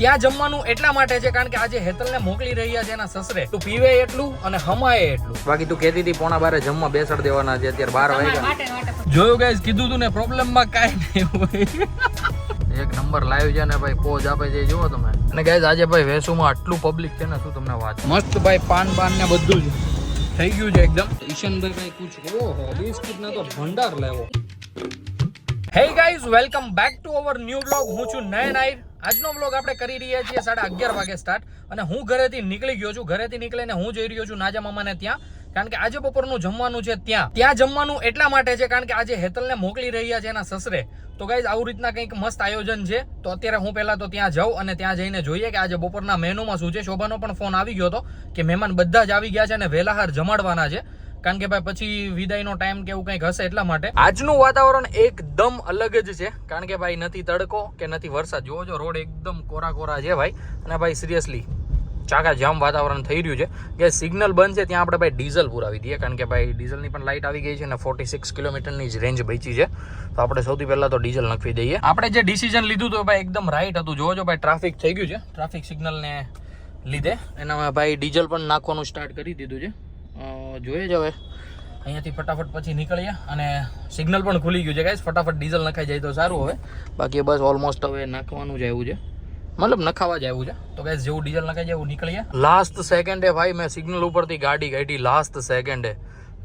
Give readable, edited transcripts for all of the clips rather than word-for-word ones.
ત્યાં જમવાનું એટલા માટે છે કારણ કે આજે હેતલને મોકલી રહ્યા છે એના સસરે. તું પીવે એટલું અને હમાય એટલું. બાકી તું કહેતી હતી 11:15 જમવા બેસાડ દેવાના છે, અત્યારે 12 વાગ્યા. જોયું ગાઈસ, કીધું તું ને પ્રોબ્લેમ માં કાઈ નહીં હોય. એક નંબર લાઈવ છે ને ભાઈ, પોજ આપે છે જુઓ તમે. અને ગાઈસ આજે ભાઈ વેસુમાં આટલું પબ્લિક છે ને શું તમને વાત. મસ્ત ભાઈ પાન ને બધું જ થઈ ગયું છે એકદમ. ઈશનભાઈ કઈ કુછ ઓહો બિસ્કિટ ના તો ભંડાર લેવો. Hey guys, welcome back to our new blog. હું છું નયન આહિર. આજનો બ્લોગ આપણે કરી રહ્યા છીએ 11:30 વાગે સ્ટાર્ટ. અને હું ઘરેથી નીકળી ગયો છું. ઘરેથી નીકળીને હું જઈ રહ્યો છું નાજા મામાને ત્યાં, કારણ કે આજે બપોરનું જમવાનું છે ત્યાં જમવાનું એટલા માટે છે કારણ કે આજે હેતલને મોકલી રહ્યા છે એના સસરે. તો ગાઈઝ આવું રીતના કંઈક મસ્ત આયોજન છે. તો અત્યારે હું પહેલા તો ત્યાં જાઉં અને ત્યાં જઈને જોઈએ કે આજે બપોરના મેનુમાં શું છે. શોભાનો પણ ફોન આવી ગયો હતો કે મહેમાન બધા જ આવી ગયા છે અને વહેલાહાર જમાડવાના છે, કારણ કે ભાઈ પછી વિદાયનો ટાઈમ કે એવું કંઈક હશે એટલા માટે. આજનું વાતાવરણ એકદમ અલગ જ છે, કારણ કે ભાઈ નથી તડકો કે નથી વરસાદ. જોવો જો રોડ એકદમ કોરા કોરા છે ભાઈ. અને ભાઈ સિરિયસલી ચાકા જામ વાતાવરણ થઈ રહ્યું છે કે સિગ્નલ બંધ છે ત્યાં આપણે ભાઈ ડીઝલ પુરાવી દઈએ, કારણ કે ભાઈ ડીઝલની પણ લાઇટ આવી ગઈ છે અને 46 કિલોમીટરની જ રેન્જ બચી છે. તો આપણે સૌથી પહેલા તો ડીઝલ નાખવી દઈએ. આપણે જે ડિસિઝન લીધું હતું ભાઈ એકદમ રાઈટ હતું. જોવો જો ભાઈ ટ્રાફિક થઈ ગયું છે, ટ્રાફિક સિગ્નલને લીધે એનામાં ભાઈ ડીઝલ પણ નાખવાનું સ્ટાર્ટ કરી દીધું છે. જોઈએ જ હવે અહીંયાથી ફટાફટ પછી નીકળીએ અને સિગ્નલ પણ ખુલી ગયું છે ગાઈસ. ફટાફટ ડીઝલ નખાઈ જાય તો સારું. હવે બાકી બસ ઓલમોસ્ટ હવે નાખવાનું જ આવ્યું છે, મતલબ નખાવા જ આવ્યું છે. તો ગાઈસ જેવું ડીઝલ નખાઈ જાય એવું નીકળીએ. લાસ્ટ સેકન્ડે ભાઈ મેં સિગ્નલ ઉપરથી ગાડી કાઢી લાસ્ટ સેકન્ડે.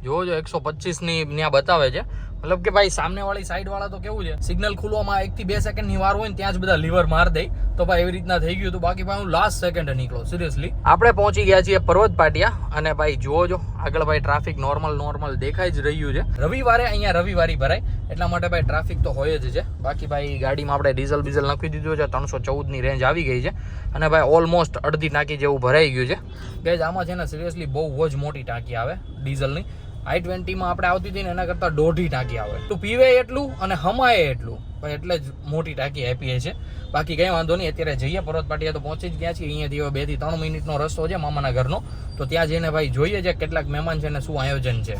જોવો જો 125 ની ત્યાં બતાવે છે. મતલબ કે ભાઈ સામેવાળી સાઈડ વાળા તો કેવું છે, સિગ્નલ ખુલવામાં 1 થી 2 સેકન્ડની વાર હોય ને ત્યાં જ બધા લીવર માર દે. તો ભાઈ એવી રીતના થઈ ગયું હતું. બાકી ભાઈ હું લાસ્ટ સેકન્ડે નીકળો સિરિયસલી. આપણે પહોંચી ગયા છીએ પર્વત પાટિયા. અને ભાઈ જુઓ જો આગળ ભાઈ ટ્રાફિક નોર્મલ દેખાઈ જ રહ્યું છે. રવિવારે અહીંયા રવિવારી ભરાય એટલા માટે ભાઈ ટ્રાફિક તો હોય જ છે. બાકી ભાઈ ગાડીમાં આપણે ડીઝલ નાખી દીધું છે. 314 ની રેન્જ આવી ગઈ છે અને ભાઈ ઓલમોસ્ટ અડધી ટાંકી જેવું ભરાઈ ગયું છે. ગાઈઝ આમાં છે ને સિરિયસલી બહુ જ મોટી ટાંકી આવે ડીઝલની. i20 માં આપણે આવતી હતી ને એના કરતાં 1.5 ટાંકી આવે. તું પીવે એટલું અને હમાય એટલું ભાઈ, એટલે જ મોટી ટાંકી આપીએ છે. બાકી કઈ વાંધો નહીં. અત્યારે જઈએ પર્વત પાટિયા તો પહોંચી જ ગયા છીએ. અહીંયાથી હવે 2 થી 3 મિનિટનો રસ્તો છે મામાના ઘરનો. તો ત્યાં જઈને ભાઈ જોઈએ છે કેટલાક મહેમાન છે ને શું આયોજન છે.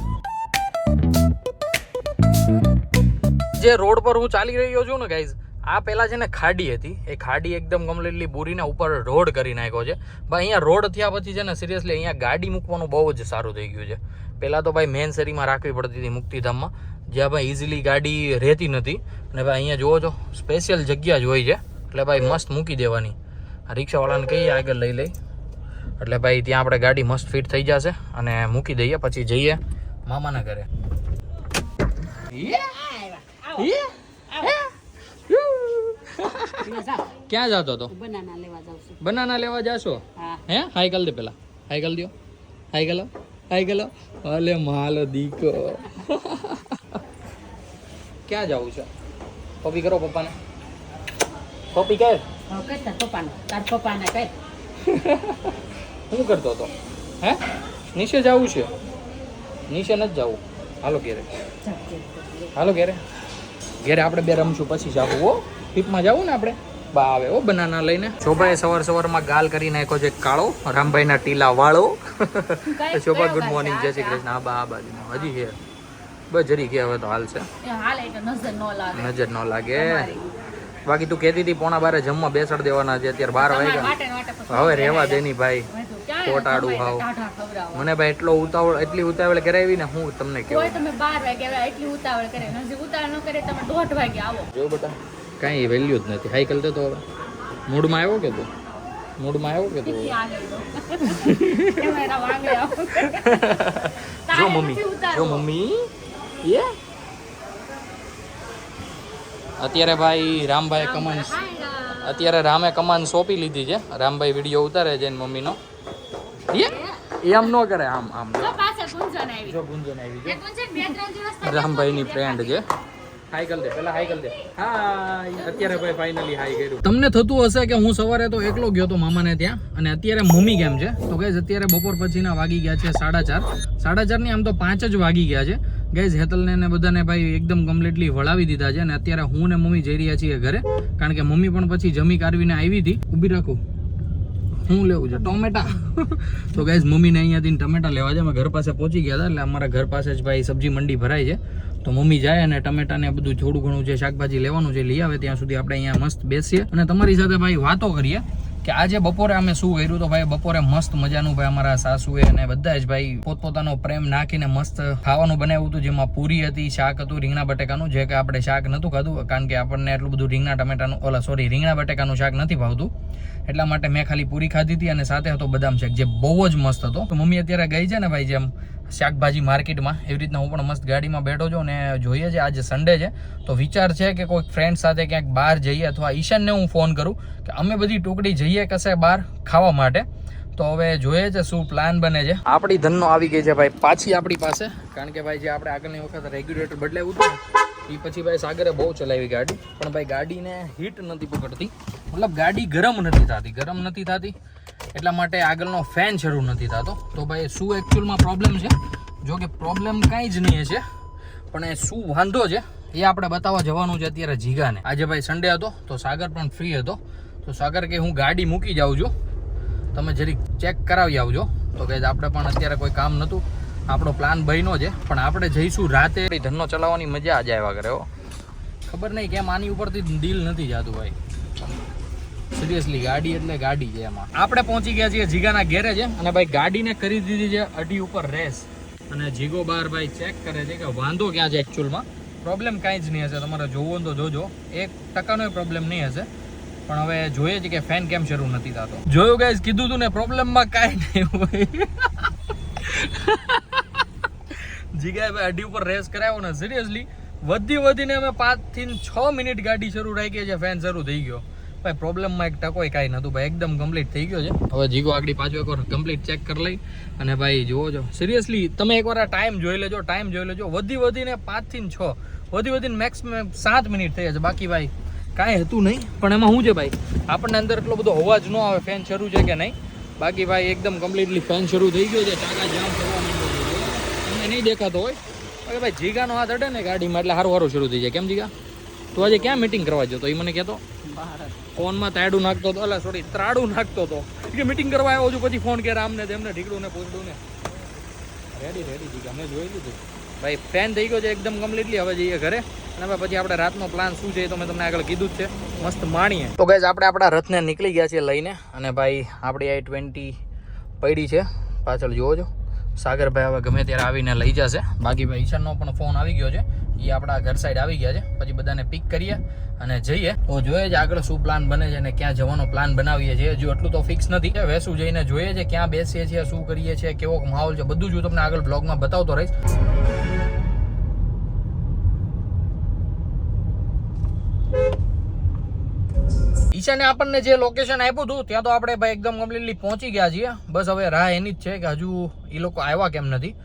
જે રોડ પર હું ચાલી રહ્યો છું ને ગાઈઝ, આ પેલા છે ને ખાડી હતી. એ ખાડી એકદમ કમ્પ્લીટલી બોરીને ઉપર રોડ કરી નાખ્યો છે ભાઈ. અહીંયા રોડ થયા પછી છે ને સિરિયસલી અહીંયા ગાડી મૂકવાનું બહુ જ સારું થઈ ગયું છે. પહેલાં તો ભાઈ મેન શેરીમાં રાખવી પડતી હતી મુક્તિધામમાં, જ્યાં ભાઈ ઇઝીલી ગાડી રહેતી નથી. અને ભાઈ અહીંયા જોવો છો સ્પેશિયલ જગ્યા જ હોય છે, એટલે ભાઈ મસ્ત મૂકી દેવાની. આ રિક્ષાવાળાને કહીએ આગળ લઈ લઈ, એટલે ભાઈ ત્યાં આપણે ગાડી મસ્ત ફિટ થઈ જશે અને મૂકી દઈએ. પછી જઈએ મામાના ઘરે. ક્યાં જતો તો? બનાના લેવા જાશો? હે હાઈ કલ દે, પેલા હાઈ કલ દો. હાઈ ગલો અલે માલો દીકો. ક્યાં જવું છે? કોપી કરો પપ્પાને. કોપી કર. શું કરતો હતો? હે નીચે જવું છે? નીચે નથી જવું. હાલો ઘેરે, હાલો ઘેરે. ઘેરે આપણે બે રમશું પછી જવું. હો પીપમાં જવું ને આપણે. બા આવે હો બનાના લઈને. શોભાએ સવારમાં ગાલ કરી નાખ્યો છે કાળો, રામભાઈના ટીલા વાળો. શોભા ગુડ મોર્નિંગ, જય શ્રી કૃષ્ણ. આ બાજુ હજી છે બસ જરી કે હવે તો હાલ છે, નજર ન લાગે. બાકી તું કહેતી હતી 11:15 જમવા બેસાડ દેવાના છે, અત્યારે 12 વાગ્યા. હવે રહેવા દેની ભાઈ, કોટાડું હાવ. મને ભાઈ એટલી ઉતાવળ કરાવી ને હું તમને કહું. તમે 12 વાગ્યા એટલી ઉતાવળ કરે, ઉતાવળ ન કરે તમે 1:30 વાગે આવો. જો બેટા કાંઈ વેલ્યુ જ નથી. સાયકલ દે તો હવે મૂડમાં આવ્યો કે તું? મૂડમાં આવ્યો કે તું? જો મમ્મી એ અત્યારે ભાઈ રામે કમાન સોંપી લીધી છે. રામભાઈ વિડીયો ઉતારે છે મમ્મીનો. એમ ન કરે, આમ જો ગુંજન આવી છે. રામભાઈની ફ્રેન્ડ છે. હાઈ કર દે, પેલા હાઈ કર દે. હાય. અત્યારે ભાઈ ફાઇનલી હાઈ કર્યું. તમને થતું હશે કે હું સવારે તો એકલો ગયો તો મામાને ત્યાં, અને અત્યારે મમ્મી કેમ છે? તો ગાઈઝ અત્યારે બપોર પછીના વાગી ગયા છે 4:30 ની, આમ તો 5 જ વાગી ગયા છે ગાઈઝ. હેતલને ને બધાને ભાઈ એકદમ કમ્પ્લીટલી વળાવી દીધા છે અને અત્યારે હું ને મમ્મી જઈ રહ્યા છીએ ઘરે, કારણ કે મમ્મી પણ પછી જમી કાઢવીને આવી હતી. ઊભી રાખો, શું લેવું છે? ટોમેટા. તો ગાઈઝ મમ્મીને અહીંયાથી ટમેટા લેવા છે. અમે ઘર પાસે પહોંચી ગયા હતા, એટલે અમારા ઘર પાસે જ ભાઈ સબ્જી મંડી ભરાય છે. તો મમ્મી જાય અને ટમેટા ને બધું થોડું ઘણું જે શાકભાજી લેવાનું છે લઈ આવે. ત્યાં સુધી આપણે અહીંયા મસ્ત બેસીએ અને તમારી સાથે ભાઈ વાતો કરીએ. કે આજે બપોરે અમે શું કર્યું તો ભાઈ બપોરે મસ્ત મજાનું ભાઈ અમારા સાસુએ અને બધા જ ભાઈ પોતપોતાનો પ્રેમ નાખીને મસ્ત ખાવાનું બનાવ્યું હતું, જેમાં પૂરી હતી, શાક હતું રીંગણા બટેકાનું, જે કે આપણે શાક નહોતું ખાધું કારણ કે આપણને એટલું બધું રીંગણા બટેકાનું શાક નથી ભાવતું, એટલા માટે મેં ખાલી પૂરી ખાધી હતી અને સાથે હતો બદામ શેક, જે બહુ જ મસ્ત હતો. તો મમ્મી અત્યારે ગઈ છે ને ભાઈ જેમ શાકભાજી માર્કેટમાં, એવી રીતના હું પણ મસ્ત ગાડીમાં બેઠો છું અને જોઈએ છે આજે સન્ડે છે તો વિચાર છે કે કોઈક ફ્રેન્ડ સાથે ક્યાંક બહાર જઈએ અથવા ઈશાનને હું ફોન કરું કે અમે બધી ટુકડી જઈએ કશે બહાર ખાવા માટે. તો હવે જોઈએ છે શું પ્લાન બને છે. આપણી ધનનો આવી ગઈ છે ભાઈ પાછી આપણી પાસે, કારણ કે ભાઈ જે આપણે આગળની વખત રેગ્યુલેટર બદલાવ્યું હતું ને એ પછી ભાઈ સાગરે બહુ ચલાવી ગાડી, પણ ભાઈ ગાડીને હીટ નથી પકડતી, મતલબ ગાડી ગરમ નથી થતી એટલા માટે આગળનો ફેન શરૂ નથી થતો. તો ભાઈ શું એકચ્યુઅલમાં પ્રોબ્લેમ છે, જો કે પ્રોબ્લેમ કાંઈ જ નહીં છે, પણ એ શું વાંધો છે એ આપણે બતાવવા જવાનું છે અત્યારે જીગાને. આજે ભાઈ સન્ડે હતો તો સાગર પણ ફ્રી હતો, તો સાગર કે હું ગાડી મૂકી જાઉં છું, તમે જરીક ચેક કરાવી આવજો. તો કે આપણે પણ અત્યારે કોઈ કામ નહોતું, આપણો પ્લાન બન્યો છે, પણ આપણે જઈશું રાતે. ધનનો ચલાવવાની મજા જ આવ્યા કરે હો, ખબર નહીં કેમ આની ઉપરથી દિલ નથી જતું ભાઈ, સિરિયસલી ગાડી એટલે ગાડી છે. એમાં આપણે પહોંચી ગયા છીએ જીગાના ગેરેજ અને ભાઈ ગાડીને કરી દીધી છે અડી ઉપર રેસ, અને જીગો બાર ભાઈ ચેક કરે છે કે વાંધો ક્યાં છે. એકચ્યુઅલમાં પ્રોબ્લેમ કાંઈ જ નહીં હશે, તમારે જોવો તો જોજો, 1% પ્રોબ્લેમ નહીં હશે, પણ હવે જોઈએ છે કે ફેન કેમ શરૂ નથી થતો. જોયું ગાઈઝ, કીધું તું ને પ્રોબ્લેમમાં કાંઈ નહીં હોય. જીગાએ ભાઈ અડી ઉપર રેસ કરાવ્યો ને સિરિયસલી વધીને અમે 5 થી 6 મિનિટ ગાડી શરૂ રાખી છે, ફેન શરૂ થઈ ગયો ભાઈ. પ્રોબ્લેમમાં એક ટકોય કાંઈ નહોતું ભાઈ, એકદમ કમ્પ્લીટ થઈ ગયો છે. હવે જીગો આગળ પાછું એકવાર કમ્પ્લીટ ચેક કરી લઈ અને ભાઈ જોવો છો સિરિયસલી તમે એકવાર આ ટાઈમ જોઈ લેજો, વધીને 5 થી 6 વધીને મેક્સિમમ 7 મિનિટ થઈ જશે, બાકી ભાઈ કાંઈ હતું નહીં. પણ એમાં શું છે ભાઈ, આપણને અંદર એટલો બધો અવાજ ન આવે, ફેન શરૂ છે કે નહીં, બાકી ભાઈ એકદમ કમ્પ્લીટલી ફેન શરૂ થઈ ગયો છે, ચાકા જામ થવા માંડ્યો છે, તમને નહીં દેખાતો હોય. હવે ભાઈ જીગાનો હાથ અડે ને ગાડીમાં એટલે સારું શરૂ થઈ જાય. કેમ જીગા તું આજે ક્યાં મીટિંગ કરવા જતો એ મને કહેતો? ફોનમાં તાડું નાખતો હતો, ત્રાડું નાખતો હતો કે મીટિંગ કરવા આવ્યો છું, પછી ફોન કર્યા આમને તેમને ઢીકડું ને પૂછડું ને. રેડી જીગા મેં જોઈ લીધું ભાઈ, ફેન થઈ ગયો છે એકદમ કમ્પ્લીટલી. હવે જઈએ ઘરે અને પછી આપણે રાતનો પ્લાન શું છે એ તો મેં તમને આગળ કીધું જ છે, મસ્ત માણીએ. તો ગાઈઝ આપણે આપણા રથને નીકળી ગયા છીએ લઈને, અને ભાઈ આપણી i20 પડી છે પાછળ, જોવો છો. સાગરભાઈ હવે ગમે ત્યારે આવીને લઈ જશે. બાકી ભાઈ ઈશાનનો પણ ફોન આવી ગયો છે, એ આપણા ઘર સાઈડ આવી ગયા છે. પછી બધાને પિક કરીએ અને જઈએ. તો જોઈએ છે આગળ શું પ્લાન બને છે અને ક્યાં જવાનો પ્લાન બનાવીએ છીએ, હજુ એટલું તો ફિક્સ નથી. વેસુ જઈને જોઈએ છે ક્યાં બેસીએ છીએ, શું કરીએ છીએ, કેવો માહોલ છે, બધું જ હું તમને આગળ બ્લોગમાં બતાવતો રહીશ. ઈશાને આપણને જે લોકેશન આપ્યું હતું ત્યાં તો આપણે ભાઈ એકદમ કમ્પ્લીટલી પહોંચી ગયા છીએ. બસ હવે રાહ એની જ છે કે હજુ એ લોકો આવ્યા કેમ નથી,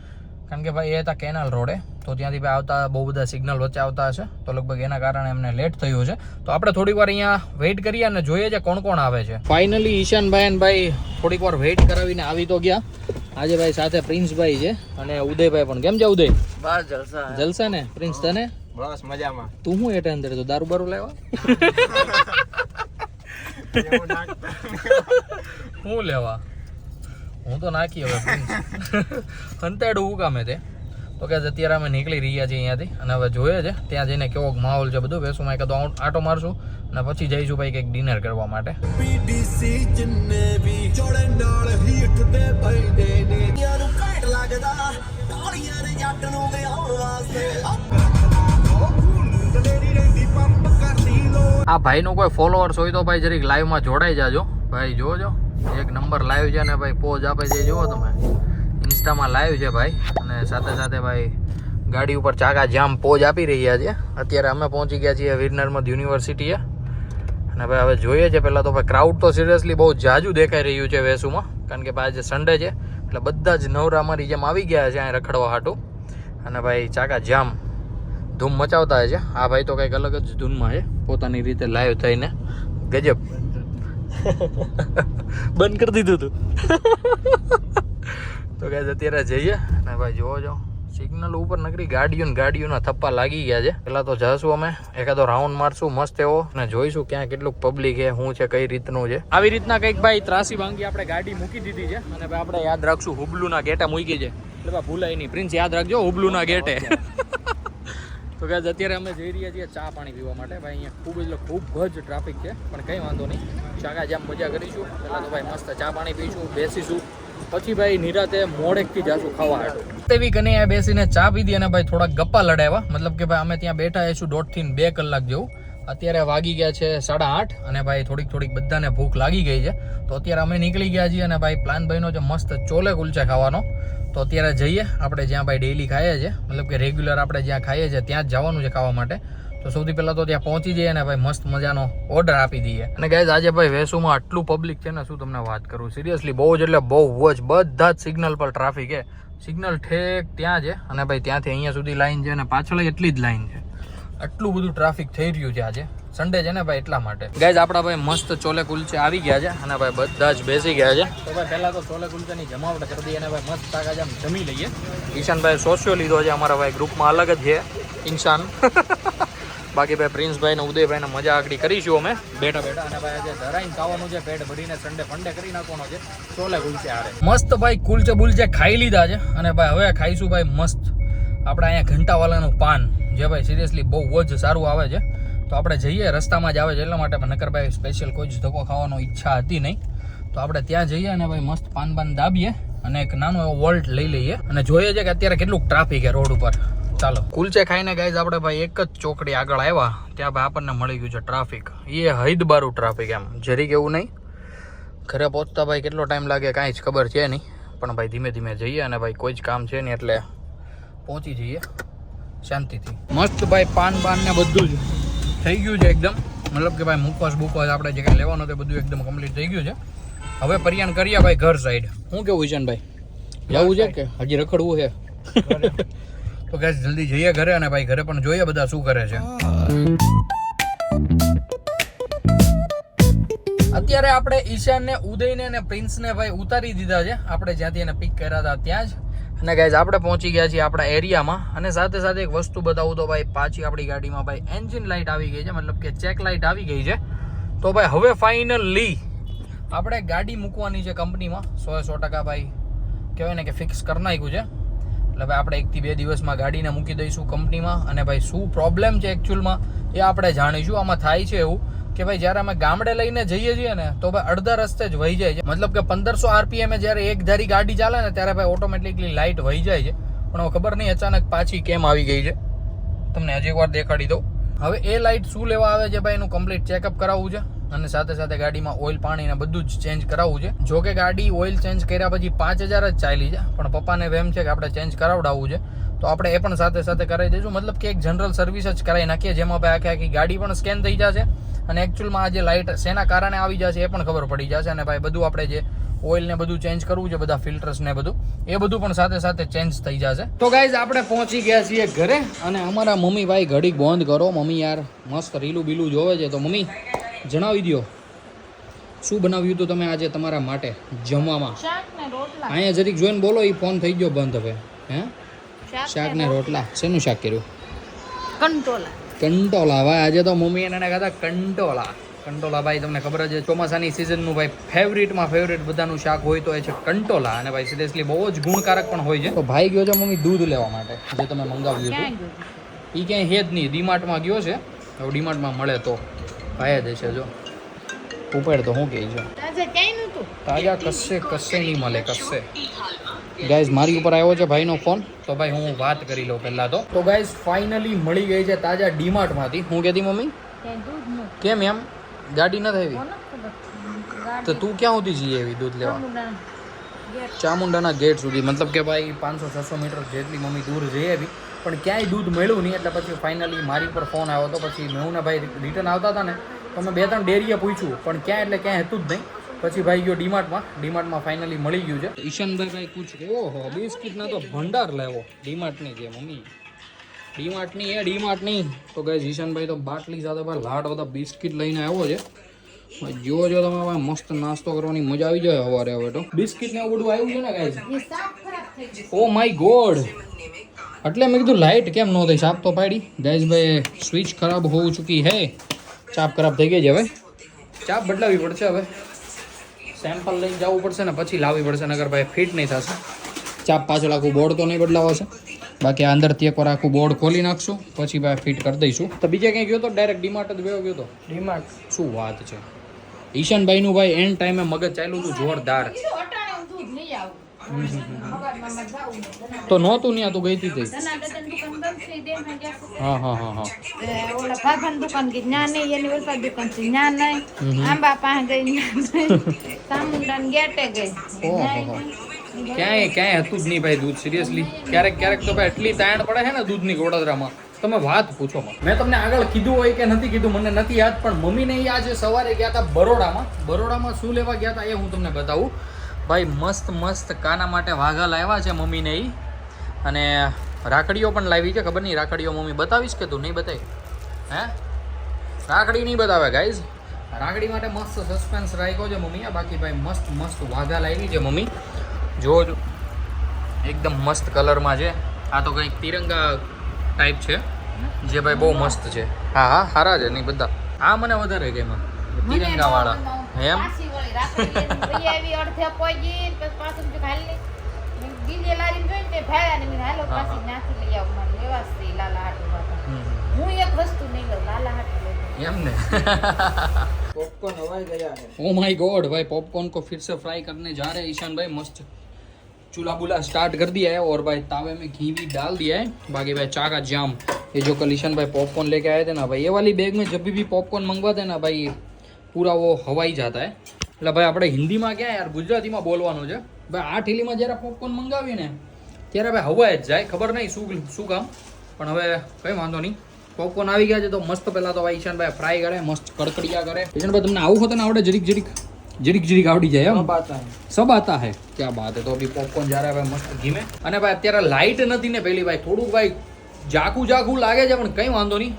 કારણ કે ભાઈ એ હતા કેનાલ રોડે, તો ત્યાંથી ભાઈ આવતા બહુ બધા સિગ્નલ વચ્ચે આવતા હશે, તો લગભગ એના કારણે એમને લેટ થયું છે. તો આપણે થોડીક વાર અહીંયા વેઇટ કરીએ અને જોઈએ છે કોણ કોણ આવે છે. ફાઇનલી ઈશાનભાઈ અને ભાઈ થોડીક વાર વેઇટ કરાવીને આવી તો ગયા. આજે ભાઈ સાથે પ્રિન્સભાઈ છે અને ઉદયભાઈ પણ. કેમ છે ઉદય? બસ જલસા ને. પ્રિન્સ તને? બસ મજામાં. તું શું એટલે અંદર તો દારૂ બારૂ લેવા? હું લેવા? હું તો નાખી હવે પ્રિન્સ અંતેડું હું કામે તે. તો કે અત્યારે અમે નીકળી રહ્યા છીએ અહીંયાથી અને હવે જોઈએ છે ત્યાં જઈને કેવો માહોલ છે બધું. બેસું એકાદો આટો મારશું અને પછી જઈશું ભાઈ કંઈક ડિનર કરવા માટે. આ ભાઈનો કોઈ ફોલોઅર્સ હોય તો ભાઈ જરીક લાઈવમાં જોડાઈ જાજો ભાઈ. જોજો એક નંબર લાઈવ છે ને ભાઈ, પોઝ આપે છે જુઓ તમે, ઇન્સ્ટામાં લાઈવ છે ભાઈ. અને સાથે સાથે ભાઈ ગાડી ઉપર ચાકા જામ પોઝ આપી રહ્યા છે. અત્યારે અમે પહોંચી ગયા છીએ વીરનર્મદ યુનિવર્સિટીએ અને ભાઈ હવે જોઈએ છે. પહેલાં તો ભાઈ ક્રાઉડ તો સિરિયસલી બહુ જાજુ દેખાઈ રહ્યું છે વેસુમાં, કારણ કે ભાઈ આજે સન્ડે છે એટલે બધા જ નવરા અમારી જેમ આવી ગયા છે અહીં રખડવા હાટું. અને ભાઈ ચાકા જામ ધૂમ મચાવતા હોય છે. આ ભાઈ તો કંઈક અલગ જ ધૂનમાં છે પોતાની રીતે લાઈવ થઈને. ગજબ બંધ કરી દીધું હતું. તો ગાઈઝ અત્યારે જઈએ ને ભાઈ જોવો છો સિગ્નલ ઉપર નકરી ગાડીઓના થપ્પા લાગી ગયા છે. પેલા તો જશું અમે એકાદો રાઉન્ડ મારશું મસ્ત એવો અને જોઈશું ક્યાં કેટલું પબ્લિક છે, શું છે, કઈ રીતનું છે. આવી રીતના કંઈક ભાઈ ત્રાસી ભાંગી આપણે ગાડી મૂકી દીધી છે અને ભાઈ આપણે યાદ રાખશું હુબલુના ગેટે મૂકી છે એટલે ભાઈ ભૂલાય નહીં. પ્રિન્સ યાદ રાખજો હુબલુના ગેટે. તો ગાઈઝ અત્યારે અમે જઈ રહ્યા છીએ ચા પાણી પીવા માટે. ભાઈ અહીંયા ખૂબ જ ટ્રાફિક છે, પણ કંઈ વાંધો નહીં. ચાકા જામ મજા કરીશું. પહેલાં તો ભાઈ મસ્ત ચા પાણી પીશું, બેસીશું, પછી ભાઈ નિરાતે મોડેકથી જાશું ખાવા હાટું. તેવી કને બેસીને ચા પીધી અને ભાઈ થોડાક ગપ્પા લડાવ્યા. મતલબ કે ભાઈ અમે ત્યાં બેઠા હશું 1.5 થી 2 કલાક જેવું. અત્યારે વાગી ગયા છે 8:30 અને ભાઈ થોડીક બધાને ભૂખ લાગી ગઈ છે. તો અત્યારે અમે નીકળી ગયા છીએ અને ભાઈ પ્લાન ભાઈનો છે મસ્ત ચોલે કુલચા ખાવાનો. તો અત્યારે જઈએ આપણે જ્યાં ભાઈ ડેઈલી ખાઈએ છીએ, મતલબ કે રેગ્યુલર આપણે જ્યાં ખાઈએ છીએ ત્યાં જ જવાનું છે ખાવા માટે. તો સૌથી પહેલાં તો ત્યાં પહોંચી જઈએ અને ભાઈ મસ્ત મજાનો ઓર્ડર આપી દઈએ. અને ગાઈઝ આજે ભાઈ વેસુમાં આટલું પબ્લિક છે ને શું તમને વાત કરું, સિરિયસલી બહુ જ એટલે બહુ જ બધા જ સિગ્નલ પર ટ્રાફિક છે. સિગ્નલ ઠેક ત્યાં છે અને ભાઈ ત્યાંથી અહીંયા સુધી લાઈન છે અને પાછળ એટલી જ લાઈન છે. આટલું બધું ટ્રાફિક થઈ રહ્યું છે આજે સન્ડે છે ને ભાઈ એટલા માટે. ગાઈઝ આપણા ભાઈ મસ્ત ચોલે કુલચે આવી ગયા છે અને ભાઈ બધા જ બેસી ગયા છે. તો ભાઈ પહેલાં તો ચોલે કુલચાની જમાવટ કરી દઈએ અને ભાઈ મસ્ત તાકાજ આમ જમી લઈએ. ઈશાનભાઈ સોશિયો લીધો છે અમારા ભાઈ ગ્રુપમાં અલગ જ છે ઇન્સાન. બાકી ભાઈ પ્રિન્સભાઈ ને ઉદયભાઈને મજા આકડી કરીશું અમે બેઠા અને ભાઈ આજે ધરાઈને ખાવાનું છે, પેટ ભરીને સન્ડે ફંડે કરી નાખવાનો છે ચોલે કુલચે આરે. મસ્ત ભાઈ કુલચે બુલચે ખાઈ લીધા છે અને ભાઈ હવે ખાઈશું ભાઈ મસ્ત આપણે અહીંયા ઘંટાવાલાનું પાન, જે ભાઈ સિરિયસલી બહુ જ સારું આવે છે. તો આપણે જઈએ, રસ્તામાં જ આવે છે એટલા માટે નકર ભાઈ સ્પેશિયલ કોઈ જ ધક્કો ખાવાનો ઈચ્છા હતી નહીં. તો આપણે ત્યાં જઈએ અને ભાઈ મસ્ત પાન દાબીએ અને એક નાનો એવો વોલ્ટ લઈ લઈએ અને જોઈએ છે કે અત્યારે કેટલું ટ્રાફિક છે રોડ ઉપર. ચાલો કુલચે ખાઈને ગાઈઝ આપણે ભાઈ એક જ ચોકડી આગળ આવ્યા, ત્યાં ભાઈ આપણને મળી ગયું છે ટ્રાફિક. એ હૈદબારું ટ્રાફિક, એમ જરીક એવું નહીં. ઘરે પહોંચતા ભાઈ કેટલો ટાઈમ લાગે કાંઈ જ ખબર છે નહીં, પણ ભાઈ ધીમે ધીમે જઈએ અને ભાઈ કોઈ જ કામ છે નહીં એટલે પહોંચી જઈએ શાંતિથી. મસ્ત ભાઈ પાન ને બધું જ થઈ ગયું છે એકદમ, મતલબ કે ભાઈ મુખવાસ આપણે જે કંઈ લેવાનું તે બધું એકદમ કમ્પ્લીટ થઈ ગયું છે. હવે પરિયાણ કરીએ ભાઈ ઘર સાઈડ. શું કેવું ઈશાનભાઈ, જવું છે કે હજી રખડવું છે? તો ગાઈસ જલ્દી જઈએ ઘરે અને ભાઈ ઘરે પણ જોઈએ બધા શું કરે છે. અત્યારે આપણે ઈશાનને, ઉદયને અને પ્રિન્સને ભાઈ ઉતારી દીધા છે આપણે જ્યાંથી એને પિક કર્યા હતા ત્યાં જ. અને ગાઈઝ આપણે પહોંચી ગયા છીએ આપણા એરિયામાં અને સાથે સાથે એક વસ્તુ બતાવું તો ભાઈ પાછી આપણી ગાડીમાં ભાઈ એન્જિન લાઇટ આવી ગઈ છે, મતલબ કે ચેક લાઇટ આવી ગઈ છે. તો ભાઈ હવે ફાઇનલી આપણે ગાડી મૂકવાની છે કંપનીમાં. 100% ભાઈ કહેવાય ને કે ફિક્સ કરી નાખ્યું છે. એટલે ભાઈ આપણે 1 થી 2 દિવસમાં ગાડીને મૂકી દઈશું કંપનીમાં. અને ભાઈ શું પ્રોબ્લેમ છે એકચ્યુઅલમાં એ આપણે જાણીશું. આમાં થાય છે એવું કે ભાઈ જ્યારે અમે ગામડે લઈને જઈએ છીએ ને તો ભાઈ અડધા રસ્તે જ વહી જાય છે, મતલબ કે 1500 RPM જ્યારે એક ધારી ગાડી ચાલે ને ત્યારે ભાઈ ઓટોમેટિકલી લાઇટ વહી જાય છે. પણ હવે ખબર નહીં અચાનક પાછી કેમ આવી ગઈ છે, તમને હજી એકવાર દેખાડી દઉં. હવે એ લાઇટ શું લેવા આવે છે ભાઈ એનું કમ્પ્લીટ ચેકઅપ કરાવવું છે અને સાથે સાથે ગાડીમાં ઓઇલ પાણી ને બધું જ ચેન્જ કરાવવું છે. જો કે ગાડી ઓઇલ ચેન્જ કર્યા પછી 5000 જ ચાલી છે, પણ પપ્પાને વેમ છે કે આપણે ચેન્જ કરાવડાવવું છે. તો આપણે એ પણ સાથે સાથે કરાવી દઈશું, મતલબ કે એક જનરલ સર્વિસ જ કરાવી નાખીએ જેમાં ભાઈ આખી ગાડી પણ સ્કેન થઈ જશે અને એકચ્યુઅલમાં આ જે લાઇટ શેના કારણે આવી જશે એ પણ ખબર પડી જશે. અને ભાઈ બધું આપણે જે ઓઇલ ને બધું ચેન્જ કરવું છે, બધા ફિલ્ટર્સ ને બધું એ બધું પણ સાથે સાથે ચેન્જ થઈ જશે. તો ગાઈઝ આપણે પહોંચી ગયા છીએ ઘરે અને અમારા મમ્મી ભાઈ ઘડીક બંધ કરો, મમ્મી યાર મસ્ત રીલું બીલું જોવે છે. તો મમ્મી જણાવી દો શું બનાવ્યું હતું તમે આજે તમારા માટે જમવામાં? અહીંયા જરીક જોઈને બોલો, એ ફોન થઈ ગયો બંધ હવે. હે શાક ને રોટલા. શેનું શાક કર્યું? કંટોલા ભાઈ. આજે તો મમ્મી એને કહેતા કંટોલા ભાઈ તમને ખબર જ છે ચોમાસાની સિઝનનું ભાઈ ફેવરિટમાં ફેવરિટ બધાનું શાક હોય તો એ છે કંટોલા. અને ભાઈ સિરિયસલી બહુ જ ગુણકારક પણ હોય છે. તો ભાઈ ગયો છે મમ્મી દૂધ લેવા માટે જે તમે મંગાવ્યું હતું. એ ક્યાંય હે જ નહીં, ડીમાર્ટમાં ગયો છે. હવે ડીમાર્ટમાં મળે તો ભાઈ જ છે. જો ઉપાડ તો શું કહે છે, તાજા કશે નહીં મળે કશે. ગાઈઝ મારી ઉપર આવ્યો છે ભાઈનો ફોન, તો ભાઈ હું વાત કરી લઉં પહેલાં તો ગાઈઝ ફાઇનલી મળી ગઈ છે તાજા ડીમાર્ટમાંથી. હું કહેતી મમ્મી કેમ એમ ગાડી નથી આવી? તો તું ક્યાં સુધી જઈએ એવી દૂધ લેવા? ચામુંડાના ગેટ સુધી, મતલબ કે ભાઈ 500-600 મીટર જેટલી મમ્મી દૂર જઈ આવી પણ ક્યાંય દૂધ મળ્યું નહીં. એટલે પછી ફાઇનલી મારી ઉપર ફોન આવ્યો હતો. પછી મેં ને ભાઈ રિટર્ન આવતા હતા ને તો મેં 2-3 ડેરીએ પૂછ્યું પણ ક્યાં એટલે ક્યાંય હતું જ નહીં. પછી ભાઈ ગયો ડીમાર્ટમાં ફાઇનલી મળી ગયું છે. ઈશાનભાઈ ભાઈ પૂછ કે ઓહો બિસ્કિટના તો ભંડાર લેવો ડીમાર્ટની છે મમ્મી, ડીમાર્ટની. તો ગાઈઝ ઈશાનભાઈ તો બાટલી સાથે ભાઈ લાટ બધા બિસ્કિટ લઈને આવ્યો છે. જો તમે ભાઈ મસ્ત નાસ્તો કરવાની મજા આવી જાય સવારે. હવે તો બિસ્કિટ ને એવું બધું આવ્યું છે ને ગાઈઝ. ઓ માય ગોડ, એટલે મેં કીધું લાઇટ કેમ ન થઈ? સાફ તો પાડી ગાઈઝ. ભાઈ સ્વિચ ખરાબ હોવું ચૂકી હે, ચાપ ખરાબ થઈ ગઈ છે. હવે ચાપ બદલાવી પડશે. હવે સેમ્પલ લઈને જવું પડશે ને પછી લાવવી પડશે, નગર ભાઈ ફિટ નહીં થશે. ચાપ પાછળ આખું બોર્ડ તો નહીં બદલાવાશે. બાકી આ અંદરથી એકવાર આખું બોર્ડ ખોલી નાખશું પછી ભાઈ ફિટ કરી દઈશું. તો બીજે ક્યાંય ગયો તો ડાયરેક્ટ ડીમાર્ટ જ ગયો તો ડીમાર્ટ. શું વાત છે. ઈશાનભાઈનું ભાઈ એન્ડ ટાઈમે મગજ ચાલ્યું હતું જોરદાર. તો નહોતું ન્યા તું ગઈ હતી. હા હા હા હા. ઓલા ભાભાની દુકાન કે ન્યા નહીં, એની વરસાદ દુકાન છે ન્યા નહીં, આંબા પાસે ગઈ ન્યા નહીં, સામુંડાની ગેટે ગઈ. ક્યાંય હતું જ નહીં ભાઈ દૂધ. સિરિયસલી ક્યારેક તો ભાઈ એટલી તાણ પડે છે ને દૂધની વડોદરામાં તમે વાત પૂછો. મેં તમને આગળ કીધું હોય કે નથી કીધું મને નથી યાદ, પણ મમ્મીને આજે સવારે ગયા હતા બરોડામાં શું લેવા ગયા હતા એ હું તમને બતાવું. ભાઈ મસ્ત કાના માટે વાઘા લાવ્યા છે મમ્મીને એ, અને રાખડીઓ પણ લાવી છે. ખબર નહીં રાખડીઓ મમ્મી બતાવીશ કે તું નહીં બતાવી? હે રાખડી નહીં બતાવે ગાઈઝ. રાખડી માટે મસ્ત સસ્પેન્સ રાખ્યો છે મમ્મીએ. બાકી ભાઈ મસ્ત વાઘા લાવી છે મમ્મી. જોજો એકદમ મસ્ત કલરમાં છે. આ તો કંઈક તિરંગા ટાઈપ છે જે ભાઈ બહુ મસ્ત છે. હા સારા છે નહીં બધા. આ મને વધારે ગમે તિરંગા વાળા. એમ પોપકોર્ન હવાઈ ગયા है. ओ माय गॉड भाई पॉपकॉर्न को फिर से फ्राई करने जा रहे हैं ईशान भाई. मस्त चूल्हा बुला स्टार्ट कर दिया है और भाई तावे में घी भी डाल दिया है. बाकी भाई चा का जाम ये जो कल ईशान भाई पॉपकॉर्न लेके आए थे ना भाई, ये वाली बैग में जब भी पॉपकॉर्न मंगवाते हैं ना भाई पूरा वो हवाई जाता है. એટલે ભાઈ આપણે હિન્દીમાં ક્યાં યાર ગુજરાતીમાં બોલવાનું છે ભાઈ. આ ઠેલીમાં જ્યારે પોપકોર્ન મંગાવીએ ને ત્યારે ભાઈ હવાય જ જાય. ખબર નહીં શું કામ, પણ હવે કંઈ વાંધો નહીં. પોપકોર્ન આવી ગયા છે તો મસ્ત પહેલાં તો ભાઈ ઈશાનભાઈ ફ્રાય કરે, મસ્ત કડકડિયા કરે. ઈશાનભાઈ તમને આવું હોત ને આવડે જરીક આવડી જાય એમ. સબ આતા હે ક્યાં બાત હે. તો અભી પોપકોર્ન જા રહા ભાઈ મસ્ત ઘીમે. અને ભાઈ અત્યારે લાઇટ નથી ને પેલી ભાઈ થોડુંક ભાઈ જાગું લાગે છે, પણ કંઈ વાંધો નહીં.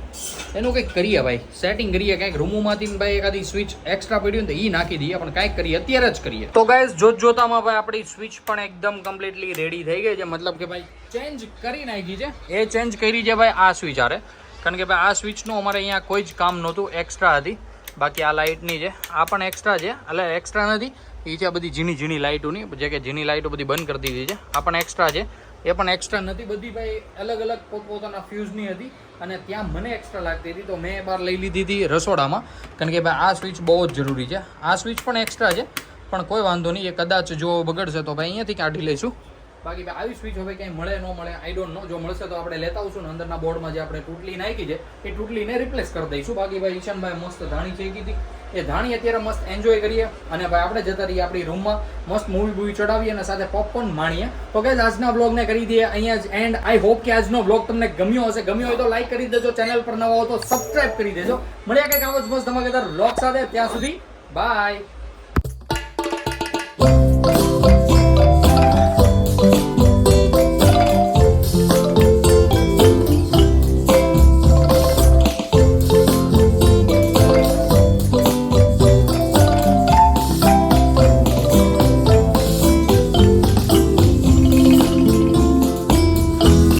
એનું કંઈક કરીએ ભાઈ, સેટિંગ કરીએ. કંઈક રૂમોમાંથી ભાઈ એકાદી સ્વિચ એક્સ્ટ્રા પડી ને તો એ નાખી દઈએ, પણ કંઈક કરીએ અત્યારે જ કરીએ. તો ગાઈઝ જોતામાં ભાઈ આપણી સ્વિચ પણ એકદમ કમ્પ્લીટલી રેડી થઈ ગઈ છે. મતલબ કે ભાઈ ચેન્જ કરી નાખી છે. એ ચેન્જ કરી છે ભાઈ આ સ્વિચ આરે, કારણ કે ભાઈ આ સ્વિચનું અમારે અહીંયા કોઈ જ કામ નહોતું, એક્સ્ટ્રા હતી. બાકી આ લાઇટની છે, આ પણ એક્સ્ટ્રા છે. એટલે એક્સ્ટ્રા નથી, એ છે બધી ઝીણી લાઇટોની, જે કે ઝીણી લાઇટો બધી બંધ કરી દીધી છે. આ પણ એક્સ્ટ્રા છે, એ પણ એક્સ્ટ્રા નથી. બધી ભાઈ અલગ પોતપોતાના ફ્યુઝની હતી, અને ત્યાં મને એક્સ્ટ્રા લાગતી હતી તો મેં બહાર લઈ લીધી હતી રસોડામાં. કારણ કે ભાઈ આ સ્વિચ બહુ જ જરૂરી છે. આ સ્વિચ પણ એક્સ્ટ્રા છે, પણ કોઈ વાંધો નહીં. એ કદાચ જો બગડશે તો ભાઈ અહીંયાથી કાઢી લઈશું. બાકી ભાઈ આવી સ્વિચ હવે ક્યાંય મળે ન મળે આઈ ડોન્ટ નો. જો મળશે તો આપણે લેતા આવશું ને અંદરના બોર્ડમાં જે આપણે તૂટલી નાખી છે એ તૂટલીને રિપ્લેસ કરી દઈશું. બાકી ભાઈ ઈશાનભાઈ મસ્ત ધાણી ચેકી હતી, એ ધાણી અત્યારે મસ્ત એન્જોય કરીએ. અને ભાઈ આપણે જતા રહીએ આપણી રૂમમાં, મસ્ત મૂવી ચડાવીએ અને સાથે પોપકોર્ન માણીએ. તો ગાઈઝ આજના બ્લોગને કરી દઈએ અહીંયા જ એન્ડ. આઈ હોપ કે આજનો બ્લોગ તમને ગમ્યો હશે. ગમ્યો હોય તો લાઈક કરી દેજો, ચેનલ પર નવા હો તો સબસ્ક્રાઇબ કરી દેજો. મળ્યા કંઈક આવો જ મસ્ત ધમાકેદાર બ્લોગ સાથે. ત્યાં સુધી બાય.